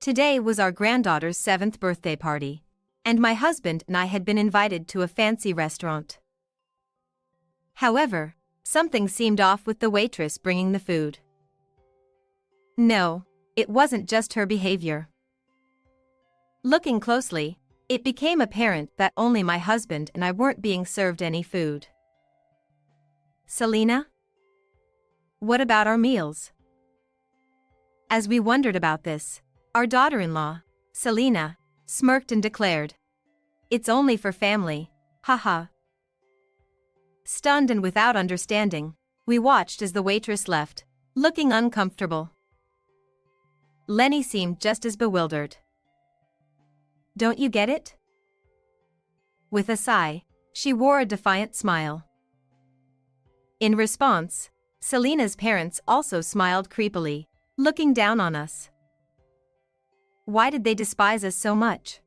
Today was our granddaughter's 7th birthday party, and my husband and I had been invited to a fancy restaurant. However, something seemed off with the waitress bringing the food. No, it wasn't just her behavior. Looking closely, it became apparent that only my husband and I weren't being served any food. Selena? What about our meals? As we wondered about this, our daughter-in-law, Selena, smirked and declared, "It's only for family, haha." Stunned and without understanding, we watched as the waitress left, looking uncomfortable. Lenny seemed just as bewildered. "Don't you get it?" With a sigh, she wore a defiant smile. In response, Selena's parents also smiled creepily, looking down on us. Why did they despise us so much?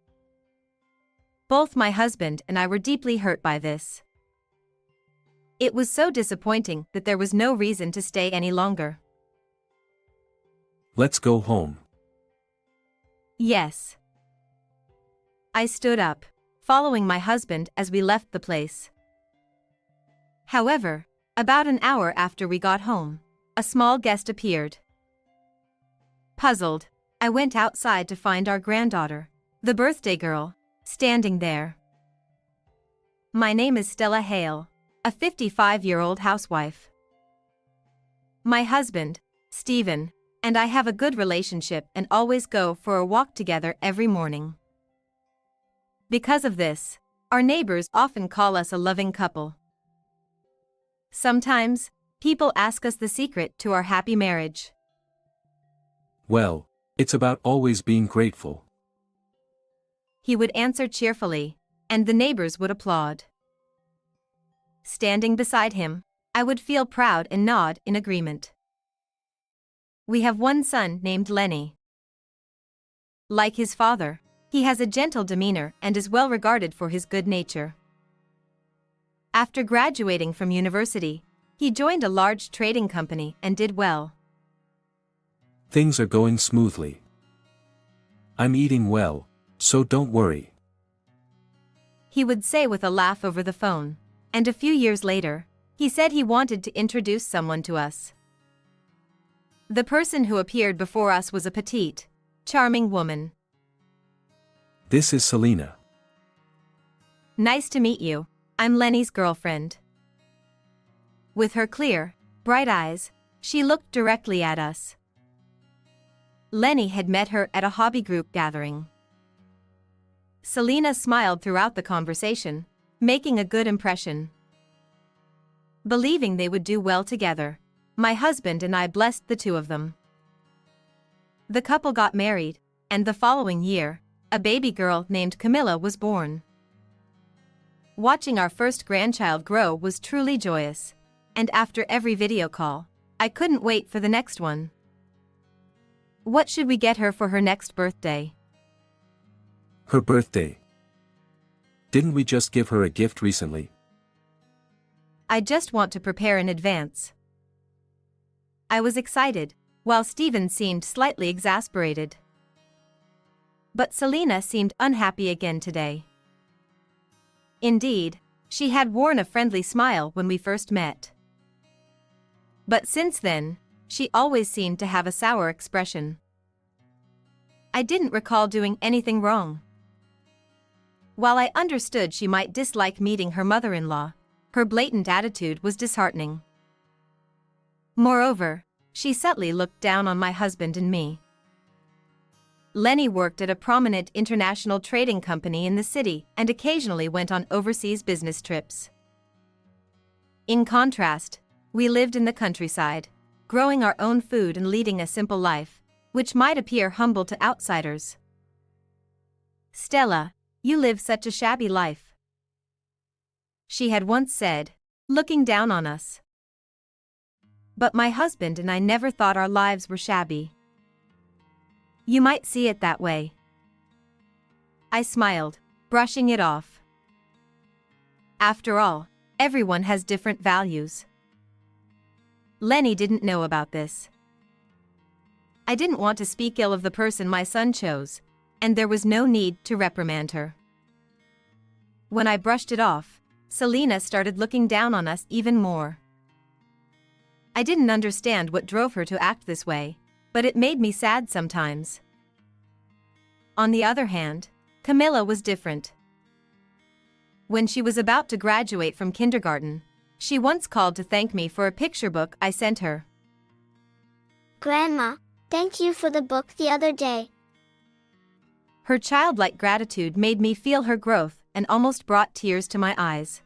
Both my husband and I were deeply hurt by this. It was so disappointing that there was no reason to stay any longer. Let's go home. Yes. I stood up, following my husband as we left the place. However, about an hour after we got home, a small guest appeared. Puzzled, I went outside to find our granddaughter, the birthday girl, standing there. My name is Stella Hale, a 55-year-old housewife. My husband, Stephen, and I have a good relationship and always go for a walk together every morning. Because of this, our neighbors often call us a loving couple. Sometimes, people ask us the secret to our happy marriage. Well, it's about always being grateful. He would answer cheerfully, and the neighbors would applaud. Standing beside him, I would feel proud and nod in agreement. We have one son named Lenny. Like his father, he has a gentle demeanor and is well regarded for his good nature. After graduating from university, he joined a large trading company and did well. Things are going smoothly. I'm eating well, so don't worry. He would say with a laugh over the phone, and a few years later, he said he wanted to introduce someone to us. The person who appeared before us was a petite, charming woman. This is Selena. Nice to meet you, I'm Lenny's girlfriend. With her clear, bright eyes, she looked directly at us. Lenny had met her at a hobby group gathering. Selena smiled throughout the conversation, making a good impression. Believing they would do well together, my husband and I blessed the two of them. The couple got married, and the following year, a baby girl named Camilla was born. Watching our first grandchild grow was truly joyous, and after every video call, I couldn't wait for the next one. What should we get her for her next birthday? Her birthday. Didn't we just give her a gift recently? I just want to prepare in advance. I was excited, while Stephen seemed slightly exasperated. But Selena seemed unhappy again today. Indeed, she had worn a friendly smile when we first met. But since then, she always seemed to have a sour expression. I didn't recall doing anything wrong. While I understood she might dislike meeting her mother-in-law, her blatant attitude was disheartening. Moreover, she subtly looked down on my husband and me. Lenny worked at a prominent international trading company in the city and occasionally went on overseas business trips. In contrast, we lived in the countryside, growing our own food and leading a simple life, which might appear humble to outsiders. "Stella, you live such a shabby life," she had once said, looking down on us. But my husband and I never thought our lives were shabby. You might see it that way. I smiled, brushing it off. After all, everyone has different values. Lenny didn't know about this. I didn't want to speak ill of the person my son chose, and there was no need to reprimand her. When I brushed it off, Selena started looking down on us even more. I didn't understand what drove her to act this way, but it made me sad sometimes. On the other hand, Camilla was different. When she was about to graduate from kindergarten, she once called to thank me for a picture book I sent her. Grandma, thank you for the book the other day. Her childlike gratitude made me feel her growth and almost brought tears to my eyes.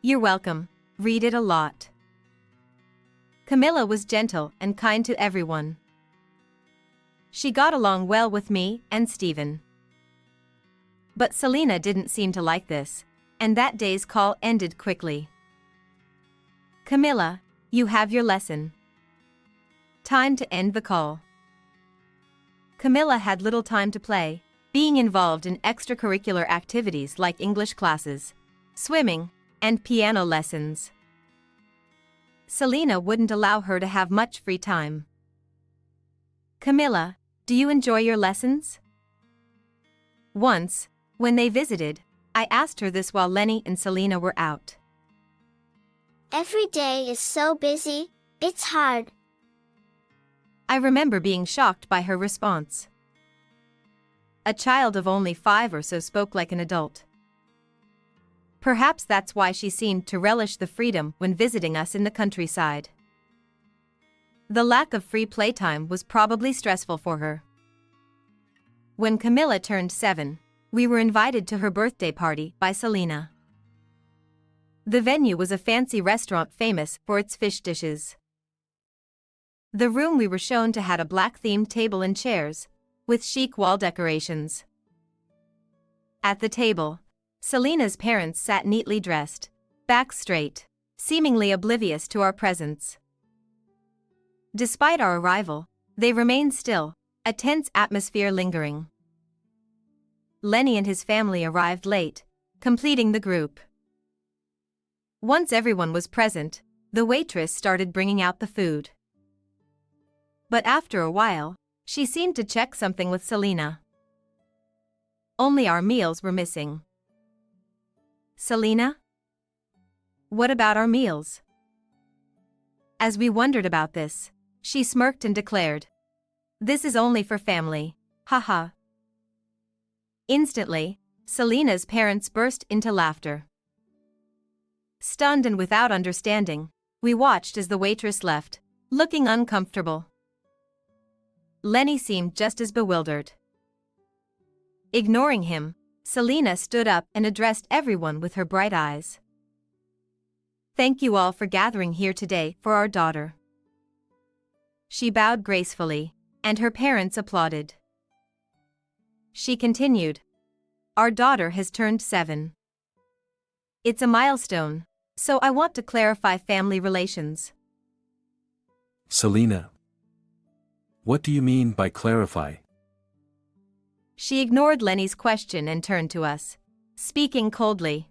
You're welcome. Read it a lot. Camilla was gentle and kind to everyone. She got along well with me and Stephen. But Selena didn't seem to like this, and that day's call ended quickly. Camilla, you have your lesson. Time to end the call. Camilla had little time to play, being involved in extracurricular activities like English classes, swimming, and piano lessons. Selena wouldn't allow her to have much free time. Camilla, do you enjoy your lessons? Once, when they visited, I asked her this while Lenny and Selena were out. Every day is so busy, it's hard. I remember being shocked by her response. A child of only 5 or so spoke like an adult. Perhaps that's why she seemed to relish the freedom when visiting us in the countryside. The lack of free playtime was probably stressful for her. When Camilla turned 7, we were invited to her birthday party by Selena. The venue was a fancy restaurant famous for its fish dishes. The room we were shown to had a black-themed table and chairs, with chic wall decorations. At the table, Selena's parents sat neatly dressed, backs straight, seemingly oblivious to our presence. Despite our arrival, they remained still, a tense atmosphere lingering. Lenny and his family arrived late, completing the group. Once everyone was present, the waitress started bringing out the food. But after a while, she seemed to check something with Selena. Only our meals were missing. Selena? What about our meals? As we wondered about this, she smirked and declared, "This is only for family, haha." Instantly, Selena's parents burst into laughter. Stunned and without understanding, we watched as the waitress left, looking uncomfortable. Lenny seemed just as bewildered. Ignoring him, Selena stood up and addressed everyone with her bright eyes. "Thank you all for gathering here today for our daughter." She bowed gracefully, and her parents applauded. She continued, "Our daughter has turned 7. It's a milestone, so I want to clarify family relations." Selena. What do you mean by clarify? She ignored Lenny's question and turned to us, speaking coldly.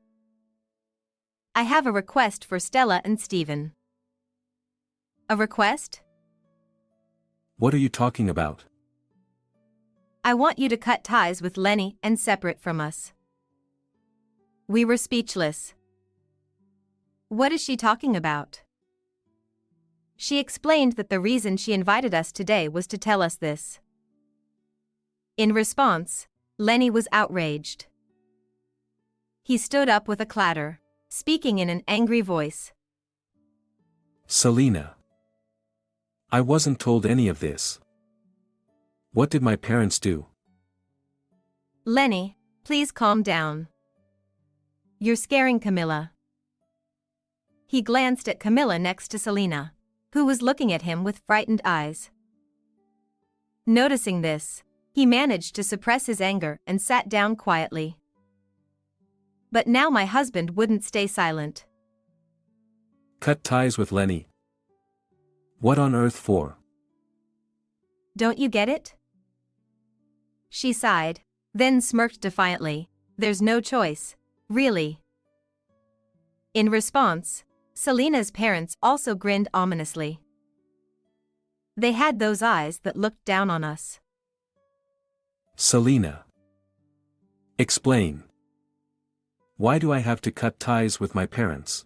"I have a request for Stella and Stephen." "A request?" What are you talking about? "I want you to cut ties with Lenny and separate from us." We were speechless. What is she talking about? She explained that the reason she invited us today was to tell us this. In response, Lenny was outraged. He stood up with a clatter, speaking in an angry voice. Selena. I wasn't told any of this. What did my parents do? Lenny, please calm down. You're scaring Camilla. He glanced at Camilla next to Selena, who was looking at him with frightened eyes. Noticing this, he managed to suppress his anger and sat down quietly. But now my husband wouldn't stay silent. Cut ties with Lenny. What on earth for? Don't you get it? She sighed, then smirked defiantly. There's no choice, really. In response, Selena's parents also grinned ominously. They had those eyes that looked down on us. Selena. Explain. Why do I have to cut ties with my parents?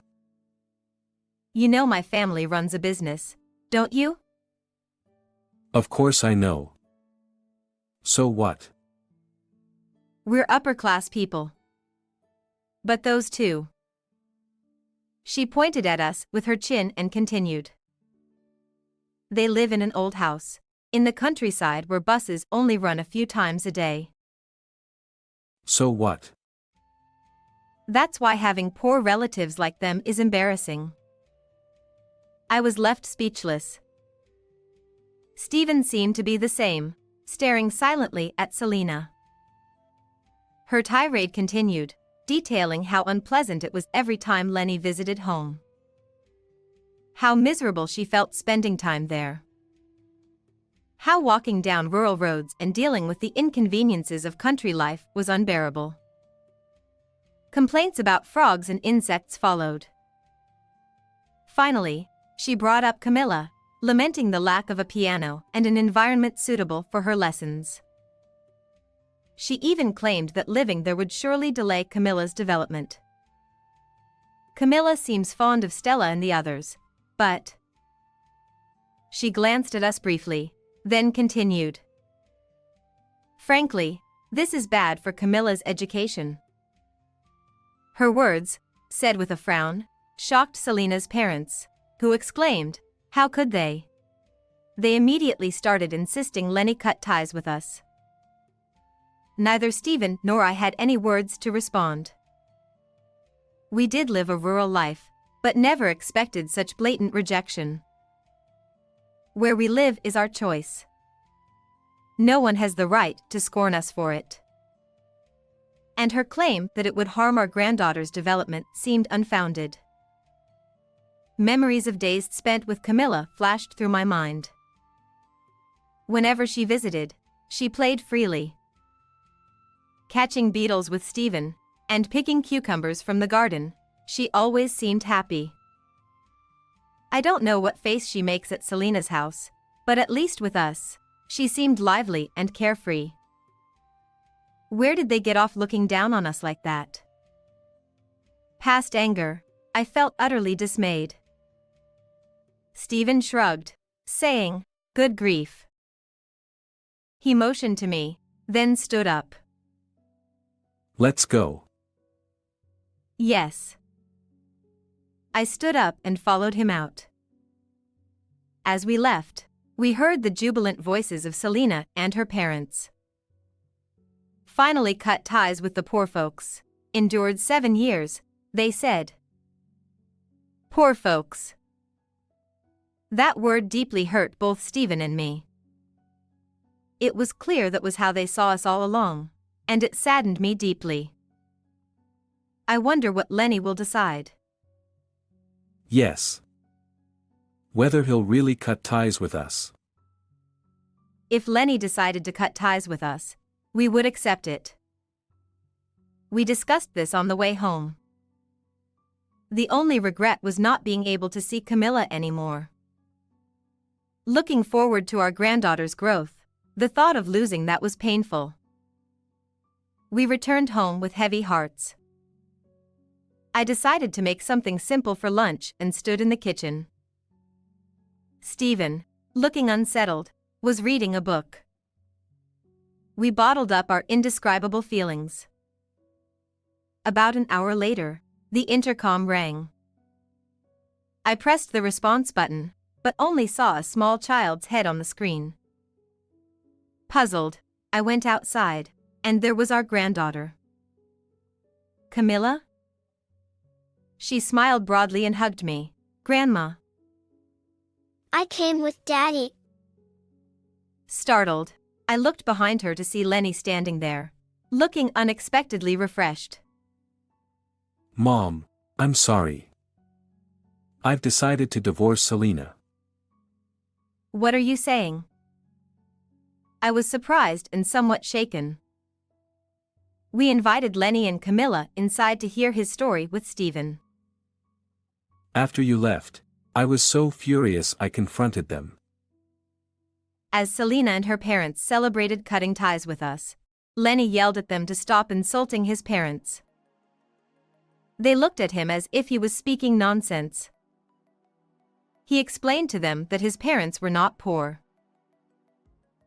You know my family runs a business, don't you? Of course I know. So what? We're upper-class people. But those two. She pointed at us with her chin and continued. They live in an old house, in the countryside where buses only run a few times a day. So what? That's why having poor relatives like them is embarrassing. I was left speechless. Stephen seemed to be the same, staring silently at Selena. Her tirade continued, detailing how unpleasant it was every time Lenny visited home. How miserable she felt spending time there. How walking down rural roads and dealing with the inconveniences of country life was unbearable. Complaints about frogs and insects followed. Finally, she brought up Camilla, lamenting the lack of a piano and an environment suitable for her lessons. She even claimed that living there would surely delay Camilla's development. Camilla seems fond of Stella and the others, but... She glanced at us briefly, then continued. Frankly, this is bad for Camilla's education. Her words, said with a frown, shocked Selena's parents, who exclaimed, "How could they?" They immediately started insisting Lenny cut ties with us. Neither Stephen nor I had any words to respond. We did live a rural life, but never expected such blatant rejection. Where we live is our choice. No one has the right to scorn us for it. And her claim that it would harm our granddaughter's development seemed unfounded. Memories of days spent with Camilla flashed through my mind. Whenever she visited, she played freely. Catching beetles with Stephen, and picking cucumbers from the garden, she always seemed happy. I don't know what face she makes at Selena's house, but at least with us, she seemed lively and carefree. Where did they get off looking down on us like that? Past anger, I felt utterly dismayed. Stephen shrugged, saying, "Good grief." He motioned to me, then stood up. Let's go. Yes. I stood up and followed him out. As we left, we heard the jubilant voices of Selena and her parents. Finally cut ties with the poor folks. Endured 7 years, they said. Poor folks. That word deeply hurt both Stephen and me. It was clear that was how they saw us all along, and it saddened me deeply. I wonder what Lenny will decide. Yes. Whether he'll really cut ties with us. If Lenny decided to cut ties with us, we would accept it. We discussed this on the way home. The only regret was not being able to see Camilla anymore. Looking forward to our granddaughter's growth, the thought of losing that was painful. We returned home with heavy hearts. I decided to make something simple for lunch and stood in the kitchen. Stephen, looking unsettled, was reading a book. We bottled up our indescribable feelings. About an hour later, the intercom rang. I pressed the response button, but only saw a small child's head on the screen. Puzzled, I went outside, and there was our granddaughter. Camilla? She smiled broadly and hugged me. Grandma. I came with Daddy. Startled, I looked behind her to see Lenny standing there, looking unexpectedly refreshed. Mom, I'm sorry. I've decided to divorce Selena. What are you saying? I was surprised and somewhat shaken. We invited Lenny and Camilla inside to hear his story with Stephen. After you left, I was so furious I confronted them. As Selena and her parents celebrated cutting ties with us, Lenny yelled at them to stop insulting his parents. They looked at him as if he was speaking nonsense. He explained to them that his parents were not poor.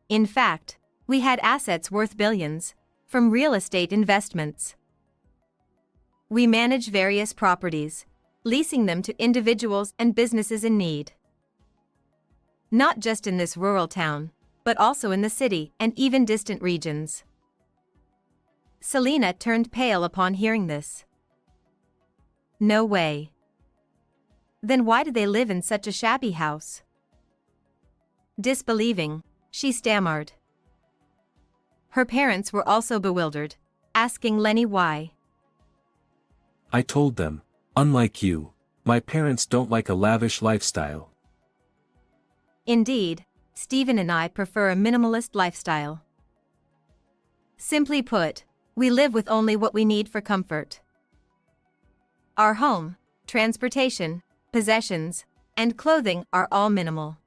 In fact, we had assets worth billions, from real estate investments. We manage various properties, leasing them to individuals and businesses in need. Not just in this rural town, but also in the city and even distant regions. Selena turned pale upon hearing this. No way. Then why do they live in such a shabby house? Disbelieving, she stammered. Her parents were also bewildered, asking Lenny why. I told them, unlike you, my parents don't like a lavish lifestyle. Indeed, Stephen and I prefer a minimalist lifestyle. Simply put, we live with only what we need for comfort. Our home, transportation, possessions, and clothing are all minimal.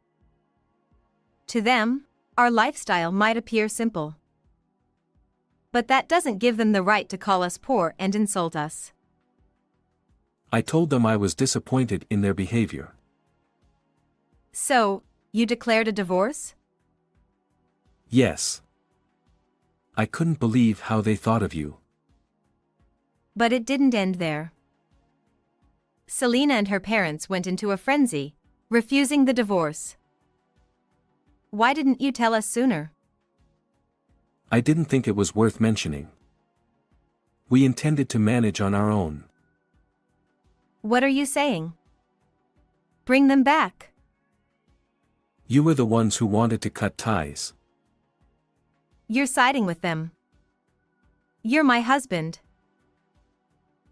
To them, our lifestyle might appear simple. But that doesn't give them the right to call us poor and insult us. I told them I was disappointed in their behavior. So, you declared a divorce? Yes. I couldn't believe how they thought of you. But it didn't end there. Selena and her parents went into a frenzy, refusing the divorce. Why didn't you tell us sooner? I didn't think it was worth mentioning. We intended to manage on our own. What are you saying? Bring them back. You were the ones who wanted to cut ties. You're siding with them. You're my husband.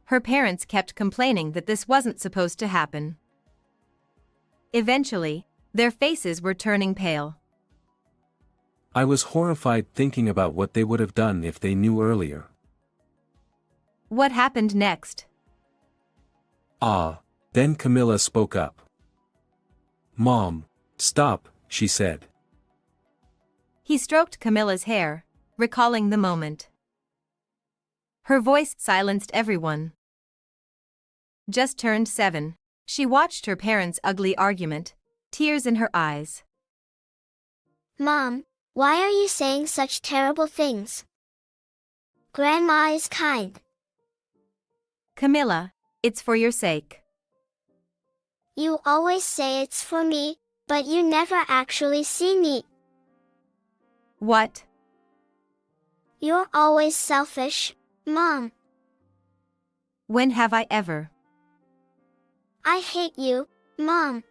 Her parents kept complaining that this wasn't supposed to happen. Eventually, their faces were turning pale. I was horrified thinking about what they would have done if they knew earlier. What happened next? Then Camilla spoke up. Mom, stop, she said. He stroked Camilla's hair, recalling the moment. Her voice silenced everyone. Just turned 7, she watched her parents' ugly argument, tears in her eyes. Mom, why are you saying such terrible things? Grandma is kind. Camilla, it's for your sake. You always say it's for me, but you never actually see me. What? You're always selfish, Mom. When have I ever? I hate you, Mom.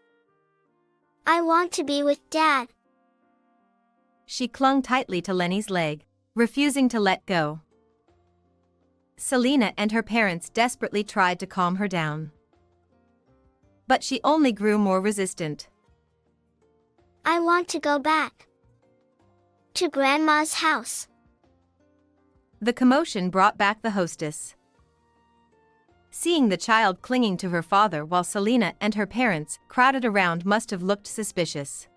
I want to be with Dad. She clung tightly to Lenny's leg, refusing to let go. Selena and her parents desperately tried to calm her down. But she only grew more resistant. I want to go back to Grandma's house. The commotion brought back the hostess. Seeing the child clinging to her father while Selena and her parents crowded around must have looked suspicious.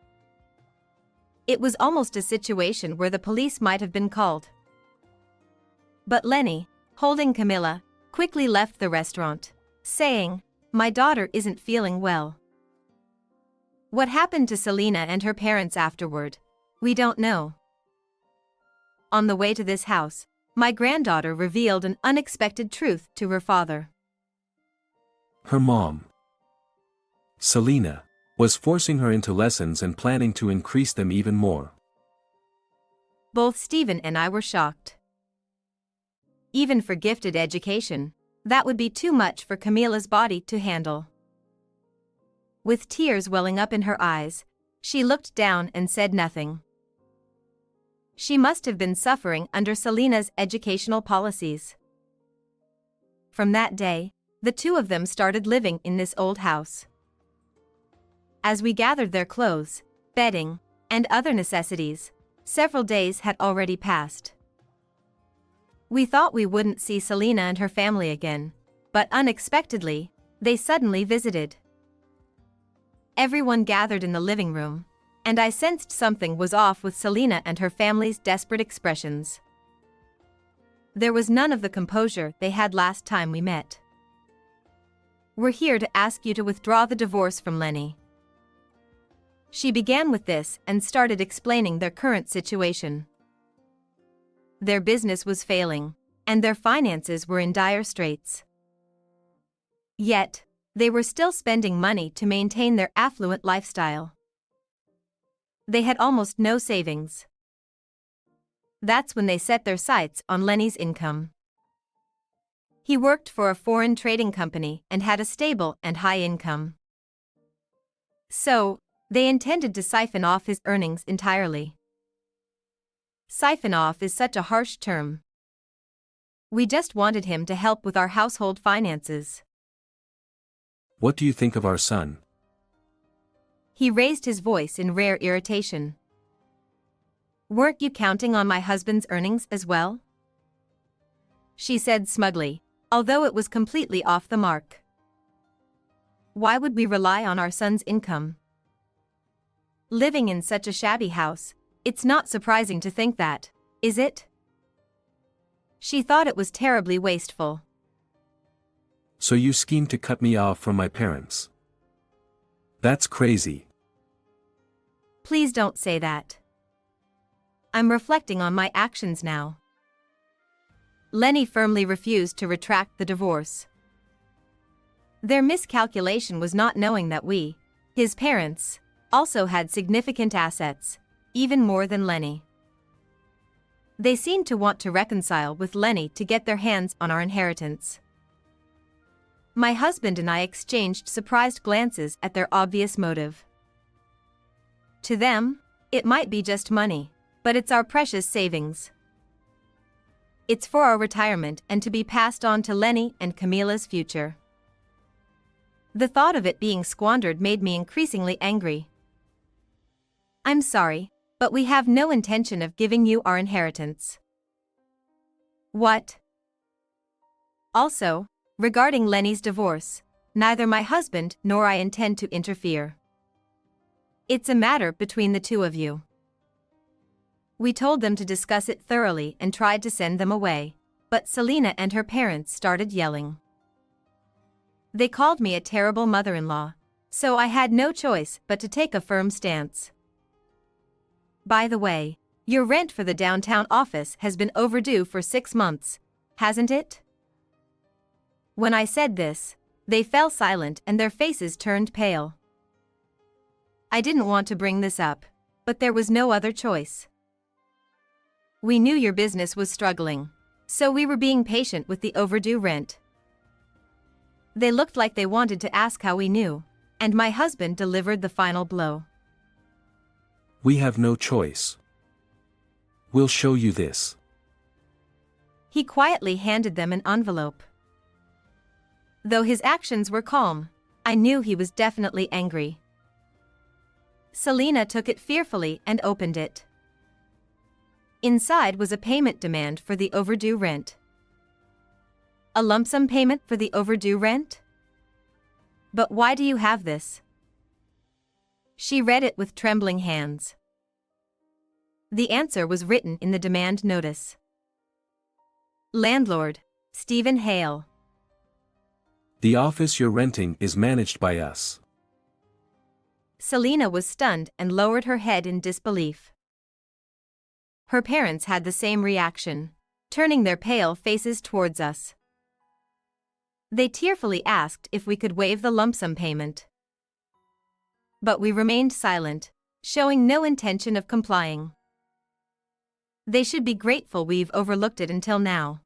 It was almost a situation where the police might have been called. But Lenny, holding Camilla, quickly left the restaurant, saying, "My daughter isn't feeling well." What happened to Selena and her parents afterward, we don't know. On the way to this house, my granddaughter revealed an unexpected truth to her father. Her mom, Selena, was forcing her into lessons and planning to increase them even more. Both Stephen and I were shocked. Even for gifted education, that would be too much for Camilla's body to handle. With tears welling up in her eyes, she looked down and said nothing. She must have been suffering under Selena's educational policies. From that day, the two of them started living in this old house. As we gathered their clothes, bedding, and other necessities, several days had already passed. We thought we wouldn't see Selena and her family again, but unexpectedly, they suddenly visited. Everyone gathered in the living room, And I sensed something was off with Selena and her family's desperate expressions. There was none of the composure they had last time we met. "We're here to ask you to withdraw the divorce from Lenny." She began with this and started explaining their current situation. Their business was failing, and their finances were in dire straits. Yet, they were still spending money to maintain their affluent lifestyle. They had almost no savings. That's when they set their sights on Lenny's income. He worked for a foreign trading company and had a stable and high income. So, they intended to siphon off his earnings entirely. Siphon off is such a harsh term. We just wanted him to help with our household finances. What do you think of our son? He raised his voice in rare irritation. "Weren't you counting on my husband's earnings as well?" She said smugly, although it was completely off the mark. "Why would we rely on our son's income? Living in such a shabby house, it's not surprising to think that, is it?" She thought it was terribly wasteful. "So you schemed to cut me off from my parents? That's crazy." "Please don't say that. I'm reflecting on my actions now." Lenny firmly refused to retract the divorce. Their miscalculation was not knowing that we, his parents, also had significant assets, even more than Lenny. They seemed to want to reconcile with Lenny to get their hands on our inheritance. My husband and I exchanged surprised glances at their obvious motive. To them, it might be just money, but it's our precious savings. It's for our retirement and to be passed on to Lenny and Camila's future. The thought of it being squandered made me increasingly angry. "I'm sorry, but we have no intention of giving you our inheritance." "What?" "Also, regarding Lenny's divorce, neither my husband nor I intend to interfere. It's a matter between the two of you." We told them to discuss it thoroughly and tried to send them away, but Selena and her parents started yelling. They called me a terrible mother-in-law, so I had no choice but to take a firm stance. "By the way, your rent for the downtown office has been overdue for 6 months, hasn't it?" When I said this, they fell silent and their faces turned pale. I didn't want to bring this up, but there was no other choice. We knew your business was struggling, so we were being patient with the overdue rent. They looked like they wanted to ask how we knew, and my husband delivered the final blow. "We have no choice. We'll show you this." He quietly handed them an envelope. Though his actions were calm, I knew he was definitely angry. Selena took it fearfully and opened it. Inside was a payment demand for the overdue rent. "A lump sum payment for the overdue rent? But why do you have this?" She read it with trembling hands. The answer was written in the demand notice. "Landlord, Stephen Hale." "The office you're renting is managed by us." Selena was stunned and lowered her head in disbelief. Her parents had the same reaction, turning their pale faces towards us. They tearfully asked if we could waive the lump sum payment. But we remained silent, showing no intention of complying. They should be grateful we've overlooked it until now.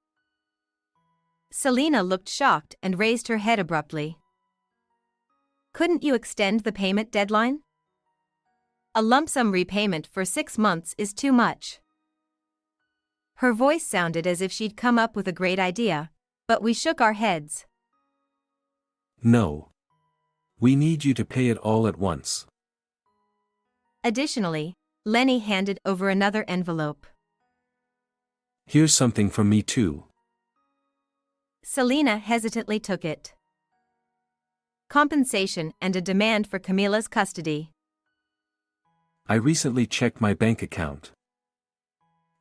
Selena looked shocked and raised her head abruptly. "Couldn't you extend the payment deadline? A lump sum repayment for 6 months is too much." Her voice sounded as if she'd come up with a great idea, but we shook our heads. "No. We need you to pay it all at once." Additionally, Lenny handed over another envelope. "Here's something from me too." Selena hesitantly took it. Compensation and a demand for Camila's custody. I recently checked my bank account.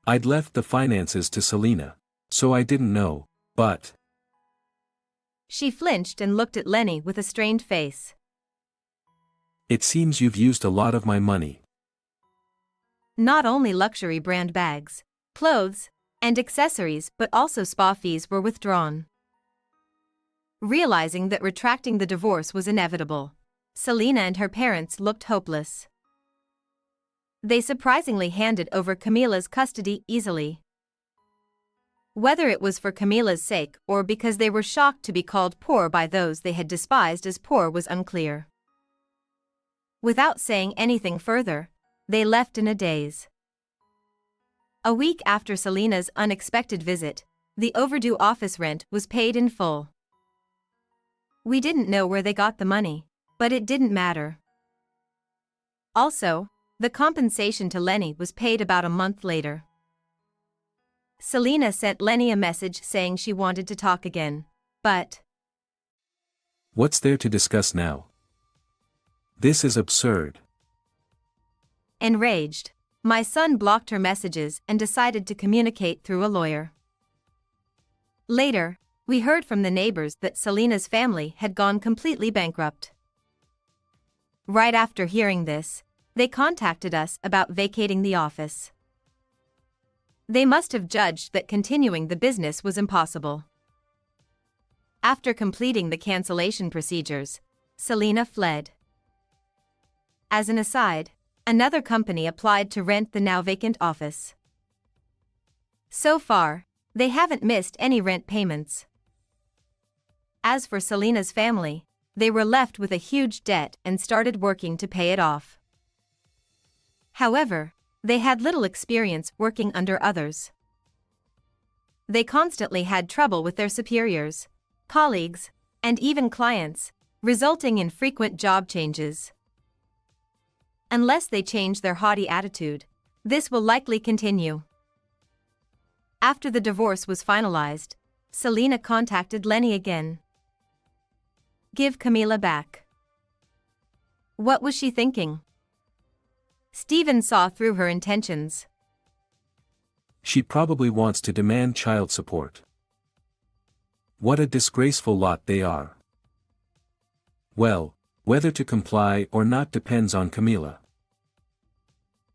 I'd left the finances to Selena, so I didn't know, but... She flinched and looked at Lenny with a strained face. It seems you've used a lot of my money. Not only luxury brand bags, clothes, and accessories but also spa fees were withdrawn. Realizing that retracting the divorce was inevitable, Selena and her parents looked hopeless. They surprisingly handed over Camila's custody easily. Whether it was for Camila's sake or because they were shocked to be called poor by those they had despised as poor was unclear. Without saying anything further, they left in a daze. A week after Selena's unexpected visit, the overdue office rent was paid in full. We didn't know where they got the money, but it didn't matter. Also, the compensation to Lenny was paid about a month later. Selena sent Lenny a message saying she wanted to talk again, but... What's there to discuss now? This is absurd. Enraged, my son blocked her messages and decided to communicate through a lawyer. Later, we heard from the neighbors that Selena's family had gone completely bankrupt. Right after hearing this, they contacted us about vacating the office. They must have judged that continuing the business was impossible. After completing the cancellation procedures, Selena fled. As an aside, another company applied to rent the now vacant office. So far, they haven't missed any rent payments. As for Selena's family, they were left with a huge debt and started working to pay it off. However, they had little experience working under others. They constantly had trouble with their superiors, colleagues, and even clients, resulting in frequent job changes. Unless they change their haughty attitude, this will likely continue. After the divorce was finalized, Selena contacted Lenny again. Give Camila back. What was she thinking? Stephen saw through her intentions. She probably wants to demand child support. What a disgraceful lot they are. Well, whether to comply or not depends on Camila.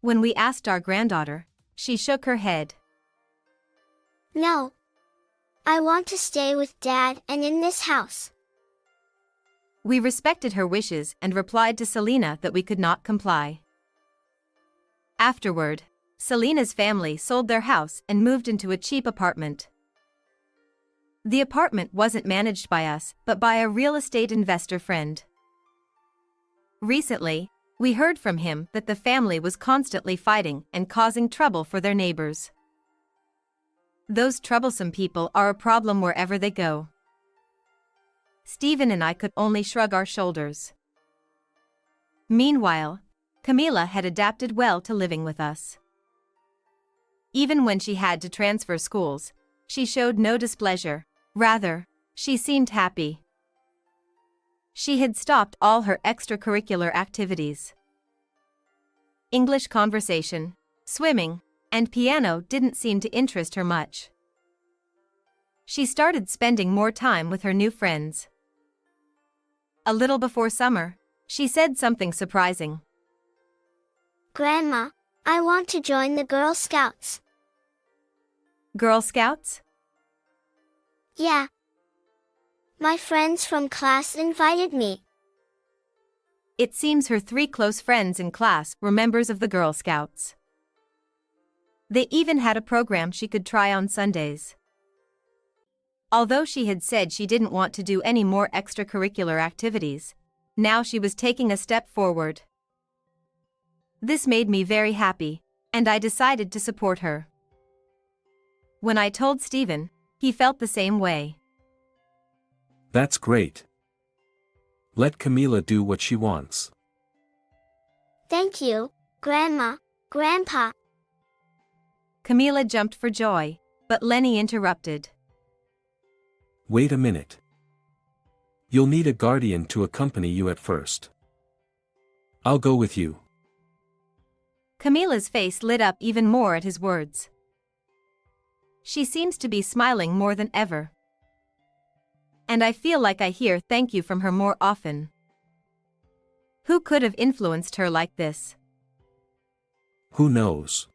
When we asked our granddaughter, she shook her head. No. I want to stay with Dad and in this house. We respected her wishes and replied to Selena that we could not comply. Afterward, Selena's family sold their house and moved into a cheap apartment. The apartment wasn't managed by us but by a real estate investor friend. Recently, we heard from him that the family was constantly fighting and causing trouble for their neighbors. Those troublesome people are a problem wherever they go. Stephen and I could only shrug our shoulders. Meanwhile, Camila had adapted well to living with us. Even when she had to transfer schools, she showed no displeasure, rather, she seemed happy. She had stopped all her extracurricular activities. English conversation, swimming, and piano didn't seem to interest her much. She started spending more time with her new friends. A little before summer, she said something surprising. Grandma, I want to join the Girl Scouts. Girl Scouts? Yeah. My friends from class invited me. It seems her 3 close friends in class were members of the Girl Scouts. They even had a program she could try on Sundays. Although she had said she didn't want to do any more extracurricular activities, now she was taking a step forward. This made me very happy, and I decided to support her. When I told Stephen, he felt the same way. That's great. Let Camila do what she wants. Thank you, Grandma, Grandpa. Camila jumped for joy, but Lenny interrupted. Wait a minute. You'll need a guardian to accompany you at first. I'll go with you. Camila's face lit up even more at his words. She seems to be smiling more than ever. And I feel like I hear thank you from her more often. Who could have influenced her like this? Who knows?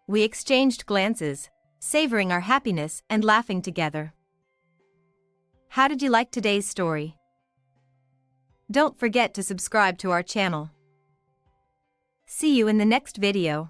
We exchanged glances, savoring our happiness and laughing together. How did you like today's story? Don't forget to subscribe to our channel. See you in the next video.